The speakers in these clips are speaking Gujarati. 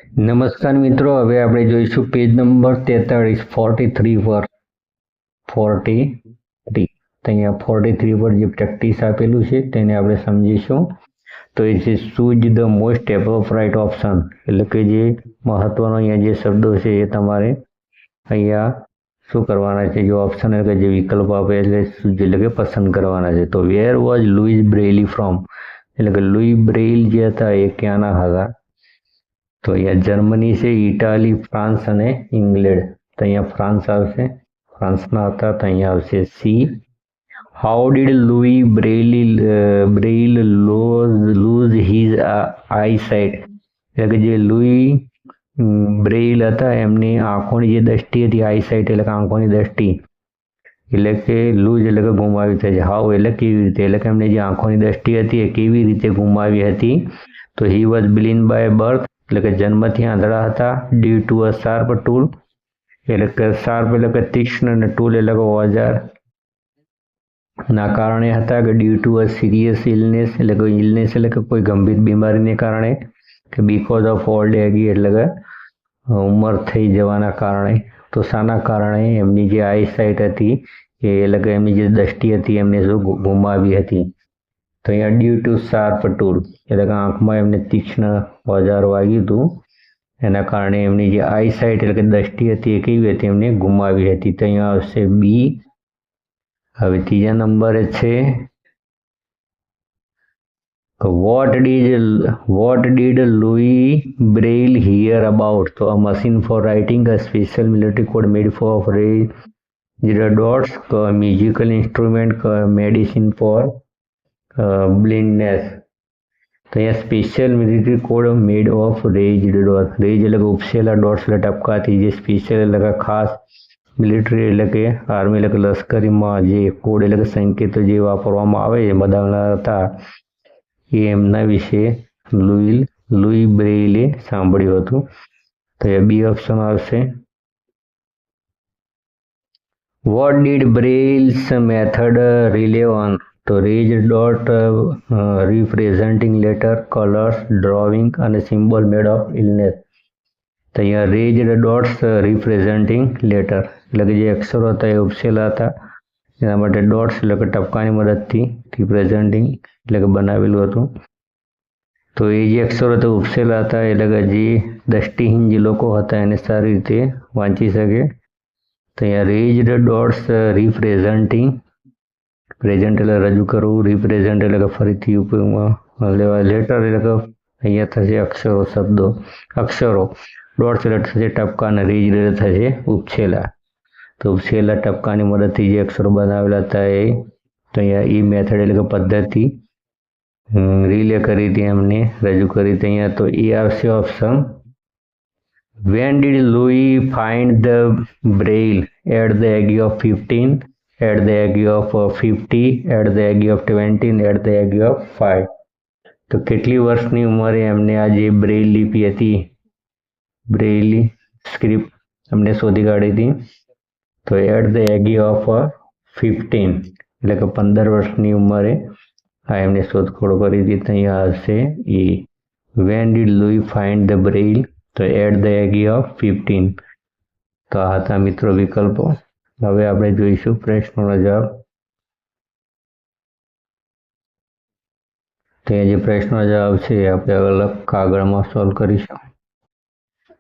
નમસ્કાર મિત્રો, હવે આપણે જોઈશું પેજ નંબર 43 43 પર 43 તો અહીંયા 43 પર જે પ્રેક્ટિસ આપેલું છે તેને આપણે સમજીશું. તો એ છે ચૂઝ ધ મોસ્ટ એપ્રોપ્રાઇટ ઓપ્શન, એટલે કે જે મહત્વનો અહીંયા જે શબ્દો છે એ તમારે અહીંયા શું કરવાના છે, જે ઓપ્શન એટલે કે જે વિકલ્પ આપે એટલે કે પસંદ કરવાના છે. તો વેર વોઝ લુઈસ બ્રેઇલી ફ્રોમ, એટલે કે લુઈ બ્રેઇલ જે હતા એ ક્યાંના હતા? તો અહીંયા જર્મની છે, ઇટાલી, ફ્રાન્સ અને ઇંગ્લેન્ડ. તો અહીંયા ફ્રાન્સ આવશે, ફ્રાન્સના હતા. તો અહીંયા આવશે C. How did Louis Braille lose his eyesight, એટલે કે જે લુઈ બ્રેઇલ હતા એમની આંખોની જે દ્રષ્ટિ હતી, આઈસાઇટ એટલે કે આંખોની દ્રષ્ટિ, એટલે કે લૂઝ એટલે કે ગુમાવી થઈ છે. હાઉ એટલે કેવી રીતે, એટલે કે એમને જે આંખોની દ્રષ્ટિ હતી એ કેવી રીતે ગુમાવી હતી? તો he was blind by birth, એટલે કે જન્મથી આંધળા હતા. Due to a sharp tool, એટલે કે શાર્પ એટલે કે તીક્ષ્ણ અને ટૂલ એટલે કે ઓજાર ના કારણે હતા. કે due to a serious illness, એટલે કે ઇલનેસ એટલે કે કોઈ ગંભીર બીમારીને કારણે. કે બીકોઝ ઓફ ઓલ્ડ એજ, એટલે કે ઉંમર થઈ જવાના કારણે. તો શાના કારણે? એમની જે આઈસાઇટ હતી એ એટલે કે એમની જે દ્રષ્ટિ હતી એમને શું ગુમાવી હતી? તો અહીંયા ડ્યુ ટુ શાર્પ ટૂલ, એટલે કે આંખમાં એમને તીક્ષ્ણ ઓજાર વાગ્યું હતું, એના કારણે એમની જે આઈસાઇટ એટલે કે દ્રષ્ટિ હતી એ કેવી હતી? એમને ગુમાવી હતી. તો અહીંયા આવશે બી. હવે ત્રીજા નંબરે છે what did Louis Braille hear about? તો a machine for writing, a special military code made for raised dots, musical instrument, medicine for blindness. તો અહીંયા special military code made of raised dots, raise એટલે કે ઉપસેલા, ડોટ્સ એટલે ટપકાથી, જે સ્પેશિયલ એટલે કે ખાસ, મિલિટરી એટલે કે આર્મી એટલે કે લશ્કરીમાં જે કોડ એટલે કે સંકેતો જે વાપરવામાં આવે છે બનાવનાર હતા એ એમના વિશે લુઈ બ્રેઇલે સાંભળ્યું હતું. તો એ બી ઓપ્શન આવશે. What did Braille's method rely on? તો raised dot representing letter, colours, drawing અને સિમ્બોલ મેડ ઓફ ઇલનેસ. તો અહીંયા રેજ ડોટ્સ રિપ્રેઝેન્ટિંગ લેટર, એટલે કે જે અક્ષરો હતા એ ઉપસેલા હતા, એના માટે ડોટ્સ એટલે કે ટપકાની મદદથી રિપ્રેઝેન્ટિંગ એટલે કે બનાવેલું હતું. તો એ જે અક્ષરો હતા ઉપસેલા હતા એટલે કે જે દ્રષ્ટિહીન જે લોકો હતા એને સારી રીતે વાંચી શકે. તો અહીંયા રેજ્ડ ડોટ્સ રિપ્રેઝેન્ટિંગ, પ્રેઝન્ટ એટલે રજૂ કરવું, રિપ્રેઝન્ટ એટલે કે ફરીથી ઉપયોગમાં લેવા, લેટર એટલે કે અહીંયા થશે અક્ષરો, શબ્દો, અક્ષરો, ડોટ્સ એટલે થશે ટપકા અને રેજ એટલે થશે ઉપસેલા. તો ઉપસેલા ટપકાની મદદથી જે અક્ષરો બનાવેલા હતા એ, તો અહીંયા એ મેથડ એટલે કે પદ્ધતિ રિલે કરી હતી, એમને રજૂ કરી હતી. અહીંયા તો એ આવશે option. When did Louis find the Braille? At the age of 15, at the age of 50, at the age of 20, at the age of 5. તો કેટલી વર્ષની ઉંમરે એમને આ જે બ્રેઇલ લિપિ હતી, બ્રેઇલી સ્ક્રિપ્ટ એમને શોધી કાઢી હતી? તો એટ ધ એગ ઓફ 15, એટલે કે 15 વર્ષની ઉંમરે આ એમને શોધખોળ કરી હતી. તો અહીંયા આવશે A. When did Louis find the Braille? તો એટ ધ એગ ઓફ 15. તો આ હતા મિત્રો વિકલ્પો. હવે આપણે જોઈશું પ્રશ્નોનો જવાબ. તો જે પ્રશ્નનો જવાબ છે એ આપણે અલગ કાગળમાં સોલ્વ કરીશું.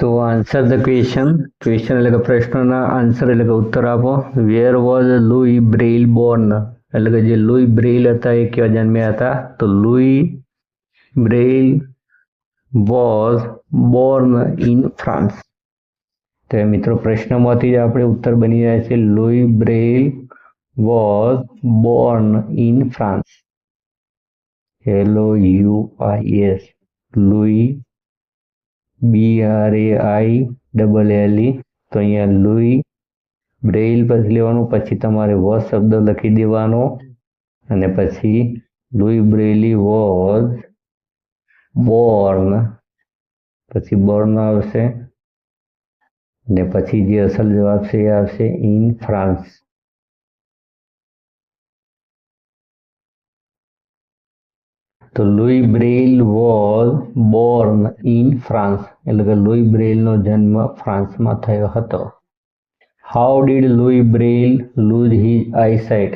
તો આન્સર ધ ક્વેશ્ચન, ક્વેશ્ચન એટલે કે પ્રશ્નના આન્સર એટલે કે ઉત્તર આપો. Where was Louis Braille Born? એટલે કે જે લુઈ બ્રેઇલ હતા એ ક્યાં જન્મ્યા હતા? તો Louis Braille was born in France. તો મિત્રો પ્રશ્નમાંથી જ આપણે ઉત્તર બની રહ્યા છે. Louis Braille was born in France. LOUIS, Louis, BRAILLE. તો અહીંયા લુઈ બ્રેઇલ પછી લેવાનું, પછી તમારે વોઝ શબ્દ લખી દેવાનો અને પછી લુઈ બ્રેઇલી વોઝ બોર્ન, પછી બોર્ન આવશે ને પછી જે અસલ જવાબ છે એ આવશે ઇન ફ્રાન્સ. તો Louis Braille was born in France, એટલે કે લુઈ બ્રેઇલનો જન્મ ફ્રાન્સમાં થયો હતો. How did Louis Braille lose his eyesight,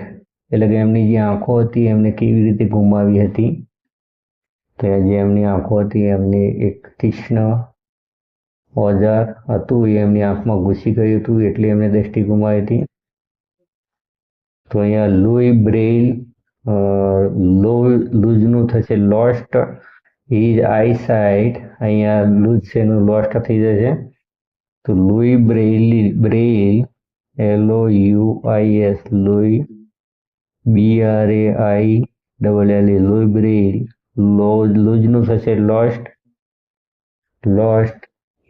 એટલે કે એમની જે આંખો હતી એમને કેવી રીતે ગુમાવી હતી. તો જે એમની આંખો હતી એમને એક તીક્ષ્ણ ઓજાર હતું એ એમની આંખમાં ઘૂસી ગયું હતું એટલે એમને દ્રષ્ટિ ગુમાવી હતી. તો અહીંયા લુઈ બ્રેઇલ લૂઝનું થશે લોસ્ટ હિઝ આઈસાઇટ, અહીંયા લૂઝ છે એનું લોસ્ટ થઈ જશે. તો Louis Braille LOUIS Louis BRAILL Louis Braille લૂઝનું થશે lost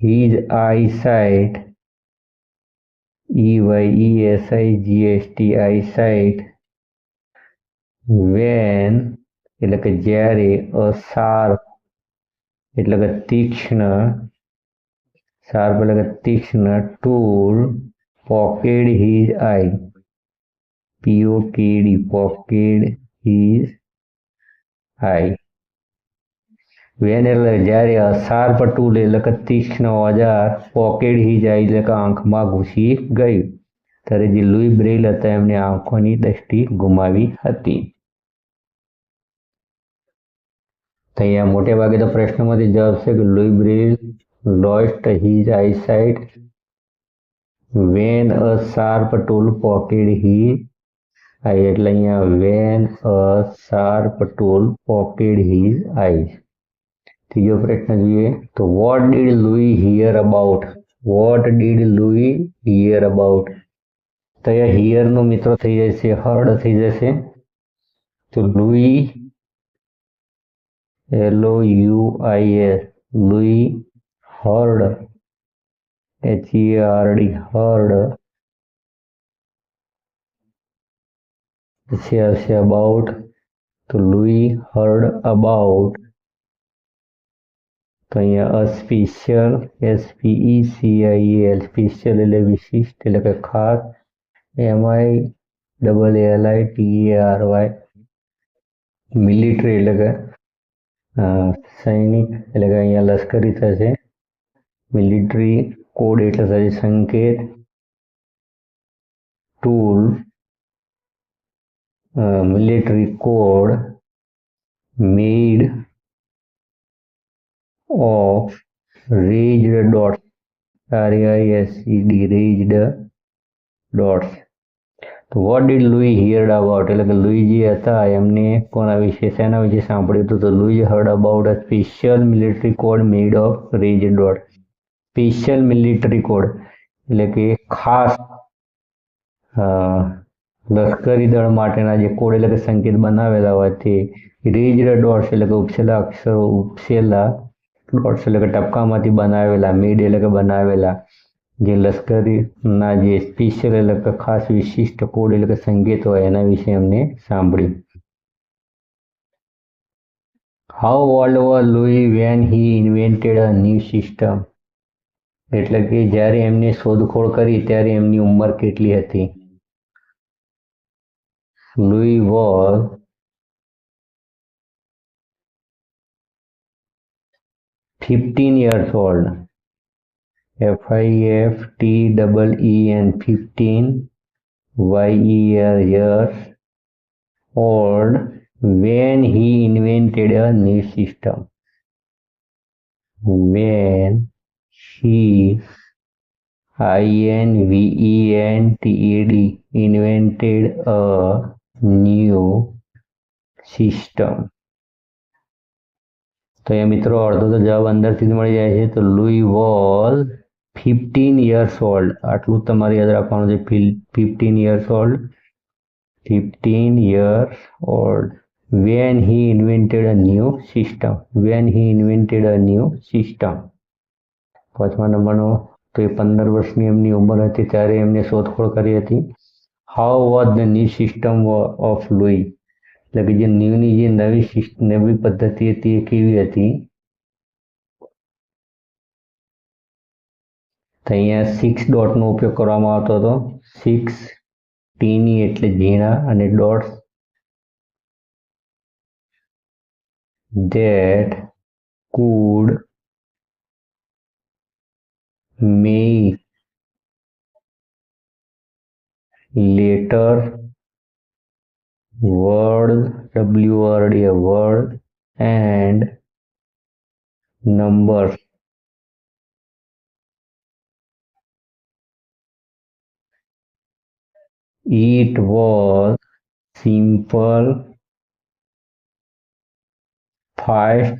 his eyesight EYESIGHT eyesight van એટલે કે જ્યારે અ શાર્પ એટલે કે તીક્ષ્ણ ટૂલ પોકેડ હિઝ આઈ POKD પોકેડ હિઝ આઈ. વેન એટલે જ્યારે અ શાર્પ ટૂલ એટલે કે તીક્ષ્ણ ઓજાર પોકેડ હિઝ આઈ એટલે કે આંખમાં ઘૂસી ગયું ત્યારે જે લુઈ બ્રેઇલ હતા એમને આંખોની દ્રષ્ટિ ગુમાવી હતી. તો અહીંયા મોટે ભાગે તો પ્રશ્નોમાંથી જવાબ છે કે Louis Braille lost his eyesight when a sharp tool poked his eye, એટલે અહીંયા when a sharp tool poked his eye. ત્રીજો પ્રશ્ન જોઈએ તો what did Louis hear about, તો અહીંયા હિયરનો મિત્રો થઈ જશે હર્ડ થઈ જશે. તો Louis LOUIS Louis hard HEARD hard, પછી આવશે અબાઉટ, તો લુઈ હર્ડ અબાઉટ. તો અહીંયા સ્પેશિયલ SPECIAL સ્પેશિયલ એટલે વિશિષ્ટ એટલે કે ખાસ, MILLITARY મિલિટરી એટલે કે સૈનિક એટલે કે અહીંયા લશ્કરી થશે. મિલિટરી કોડ એટલે થશે સંકેત. Tool military code made of raised dots RAISED raised dots. તો what did Louis heard about, એટલે કે લુઈ જે હતા એમને કોના વિશે શેના વિશે સાંભળ્યું હતું. તો Louis heard about a special military code made of raised dot. Special military code એટલે કે ખાસ લશ્કરી દળ માટેના જે કોડ એટલે કે સંકેત બનાવેલા હોય તે રેઇઝડ ડોટ્સ એટલે કે ઉપસેલા અક્ષરો ઉપસેલા ડોટ્સ એટલે કે ટપકામાંથી બનાવેલા, મેડ એટલે કે બનાવેલા જે લશ્કરીના જે સ્પેશિયલ એટલે કે ખાસ વિશિષ્ટ કોડ એટલે કે સંકેત હોય એના વિશે એમને સાંભળ્યું. How old was Louis when he invented a new system, એટલે કે જ્યારે એમને શોધખોળ કરી ત્યારે એમની ઉંમર કેટલી હતી. Louis was 15 years old. FIFTEEN 15 years old when he invented a new system. When he INVENTED invented a new system. તો એ મિત્રો અડધો તો જવાબ અંદરથી જ મળી જાય છે. તો લુઈ વોઝ 15 years old, આટલું તમારે યાદ રાખવાનું છે. 15 years old when he invented a new system. પાંચમા નંબરનો તો એ 15 વર્ષની એમની ઉંમર હતી ત્યારે એમને શોધખોળ કરી હતી. How was the new system of Louis, એટલે કે જે નવી પદ્ધતિ હતી એ કેવી હતી. તો અહીંયા 6 ડોટનો ઉપયોગ કરવામાં આવતો હતો. 6 ટીની એટલે ઝીણા અને dots that could make letter word word a word and numbers. It was simple, fast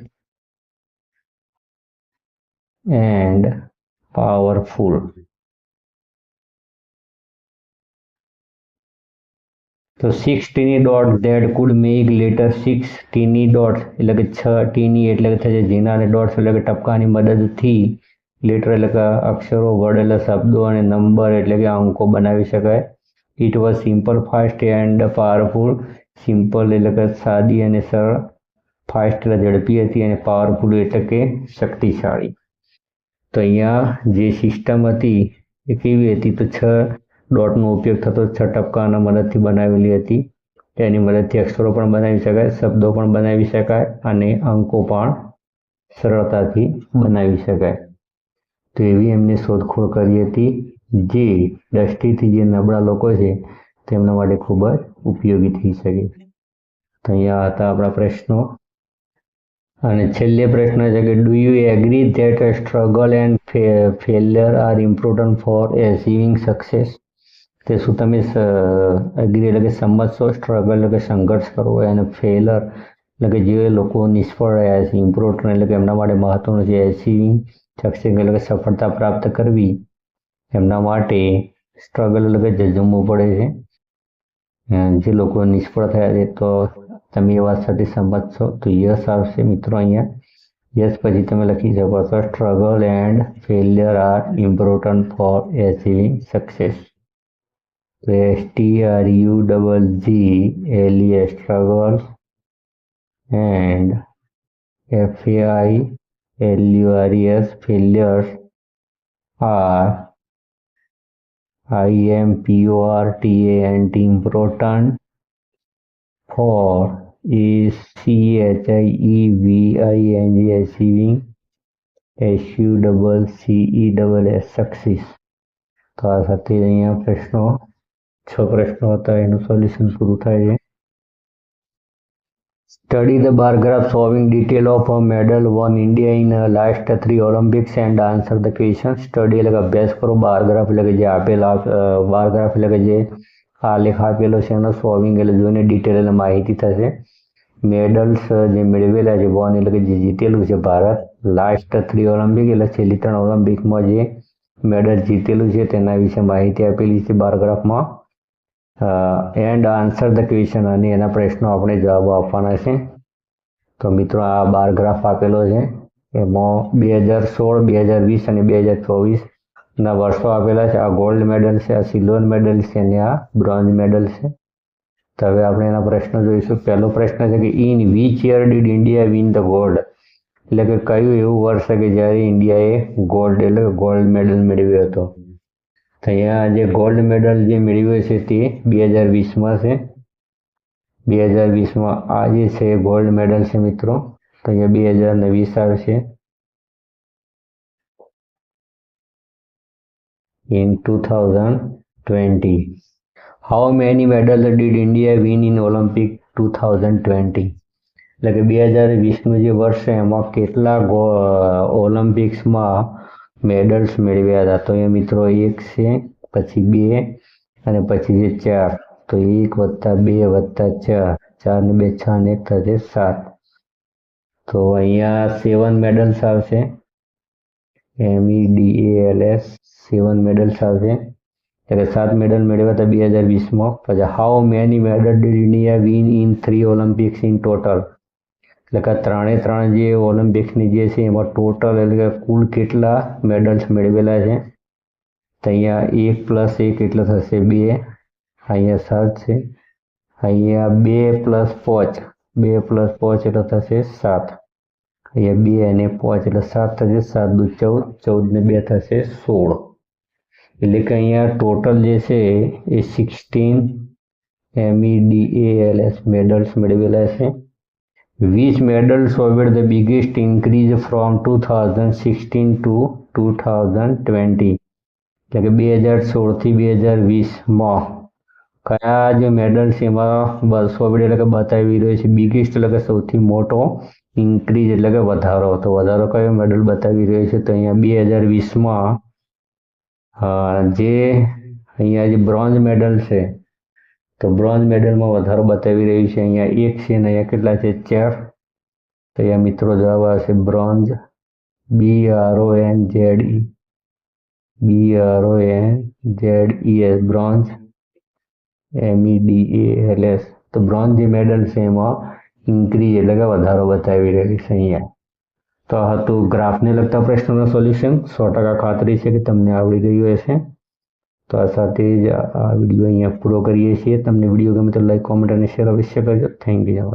and powerful. તો 6 teeny dots that could make letter 6 teeny dots એટલે કે 6 teeny એટલે કે થશે ઝીણા અને dots એટલે કે ટપકાની મદદથી લેટર એટલે કે અક્ષરો વર્ડ એટલે શબ્દો અને નંબર એટલે કે અંકો બનાવી શકાય. It was simple fast and powerful. Simple એટલે કે સાદી અને સરળ, ફાસ્ટ એટલે ઝડપી હતી અને પાવરફુલ એટલે કે શક્તિશાળી. તો અહીંયા જે સિસ્ટમ હતી એ કેવી હતી તો 6 ડોટનો ઉપયોગ થતો 6 ટપકાના મદદથી બનાવેલી હતી. તેની મદદથી અક્ષરો પણ બનાવી શકાય, શબ્દો પણ બનાવી શકાય અને અંકો પણ સરળતાથી બનાવી શકાય. તો એવી એમને શોધખોળ કરી હતી જે દ્રષ્ટિથી જે નબળા લોકો છે તેમના માટે ખૂબ જ ઉપયોગી થઈ શકે. તો અહીંયા હતા આપણા પ્રશ્નો. અને છેલ્લે પ્રશ્ન છે કે do you agree that struggle and failure are important for achieving success? તે શું તમે એગ્રી એટલે કે સંમત છો? સ્ટ્રગલ એટલે કે સંઘર્ષ કરવો અને ફેલર એટલે કે જે લોકો નિષ્ફળ રહ્યા છે, ઇમ્પોર્ટન્ટ એટલે કે એમના માટે મહત્વનું છે, એચિવિંગ સક્સેસ એટલે કે સફળતા પ્રાપ્ત કરવી એમના માટે સ્ટ્રગલ એટલે કે જજુમવું પડે છે. જે લોકો નિષ્ફળ થયા છે તો તમે એ વાત સાથે સંમત છો? તો યસ આવશે મિત્રો અહીંયા. યસ પછી તમે લખી શકો છો struggle and failure are important for achieving success. તો STRUGGLE struggle and FAILURES failures are IMPORTANT important for ACHIEVING achieving SUCCESS success. તો આ સાથે અહીંયા પ્રશ્નો 6 પ્રશ્નો હતા એનું સોલ્યુશન પૂરું થાય છે. Study the bar graph showing detail of a medal won India in last 3 Olympics and answer the question. Study એટલે કે અભ્યાસ કરો, બાર ગ્રાફ એટલે કે જે આપેલા બાર ગ્રાફ એટલે કે જે આલેખ આપેલો છે એનો સોલ્વિંગ એટલે જોઈને ડિટેલ એટલે માહિતી થશે. મેડલ્સ જે મેળવેલા છે, વોન એટલે કે જે જીતેલું છે ભારત, લાસ્ટ 3 ઓલિમ્પિક એટલે છેલ્લી 3 ઓલિમ્પિકમાં જે મેડલ જીતેલું છે તેના વિશે માહિતી આપેલી છે બાર ગ્રાફમાં. એન્ડ આન્સર ધ ક્વેશ્ચન અને એના પ્રશ્નો આપણે જવાબો આપવાના છે. તો મિત્રો આ બાર ગ્રાફ આપેલો છે એમાં 2016, 2020 અને 2024ના વર્ષો આપેલા છે. આ ગોલ્ડ મેડલ છે, આ સિલ્વર મેડલ છે અને આ બ્રોન્ઝ મેડલ છે. તો હવે આપણે એના પ્રશ્નો જોઈશું. પહેલો પ્રશ્ન છે કે in which year did India win the gold? એટલે કે કયું એવું વર્ષ છે કે જ્યારે ઇન્ડિયાએ ગોલ્ડ એટલે કે ગોલ્ડ મેડલ મેળવ્યો હતો? તો અહીંયા જે ગોલ્ડ મેડલ જે મેળવ્યો છે તે 2020માં છે. 2020માં આ જે છે ગોલ્ડ મેડલ છે મિત્રો. તો અહીંયા 2020 આવશે. In 2020. How many medals did India win in Olympic 2020? એટલે કે 2020નું જે વર્ષ છે એમાં કેટલા ઓલિમ્પિક્સમાં મેડલ્સ મેળવ્યા હતા? તો એ મિત્રો 1 છે, પછી 2 અને પછી જે 4. તો 1 + 2 + 4, 4 ને 2 6 અને 1 થશે 7. તો અહીંયા 7 મેડલ્સ આવશે. MEDALS 7 મેડલ્સ આવશે. એટલે 7 મેડલ મેળવ્યા હતા 2020માં. પછી how many medal did India win in 3 Olympics in total? એટલે કે 3 જે ઓલિમ્પિક્સની જે છે એમાં ટોટલ એટલે કે કુલ કેટલા મેડલ્સ મેળવેલા છે? તો અહીંયા 1 + 1 એટલે થશે 2. અહીંયા 7 છે. અહીંયા 2 + 5, 2 + 5 એટલે થશે 7. અહીંયા 2 અને 5 એટલે 7 થશે. 7 દુ 14, 14 ને 2 થશે 16. એટલે કે અહીંયા ટોટલ જે છે એ 16 MEDALS મેડલ્સ મેળવેલા છે. Which medal showed the biggest increase from 2016 to 2020? એટલે કે 2016 થી 2020માં કયા જે મેડલ છે એમાં 200 એટલે કે બતાવી રહ્યો છે બિગેસ્ટ એટલે કે સૌથી મોટો ઇન્ક્રીઝ એટલે કે વધારો. તો વધારો કયો મેડલ બતાવી રહ્યો છે? તો અહીંયા 2020માં જે અહીંયા જે બ્રોન્ઝ મેડલ છે તો બ્રોન્ઝ મેડલમાં વધારો બતાવી રહ્યું છે. અહીંયા 1 છે અને અહીંયા કેટલા છે? 4. તો અહીંયા મિત્રો જવાબ આવશે બ્રોન્ઝ, BRONZES બ્રોન્ઝ, MEDALS. તો બ્રોન્ઝ જે મેડલ છે એમાં ઇન્ક્રીઝ એટલે કે વધારો બતાવી રહ્યું છે અહીંયા. તો આ હતું ગ્રાફને લગતા પ્રશ્નોનું સોલ્યુશન. 100% ખાતરી છે કે તમને આવડી ગયું હશે. તો આ સાથે જ આ વિડીયો અહીંયા પૂરો કરીએ છીએ. તમને વિડીયો ગમે તો લાઈક, કોમેન્ટ અને શેર અવશ્ય કરજો. Thank you.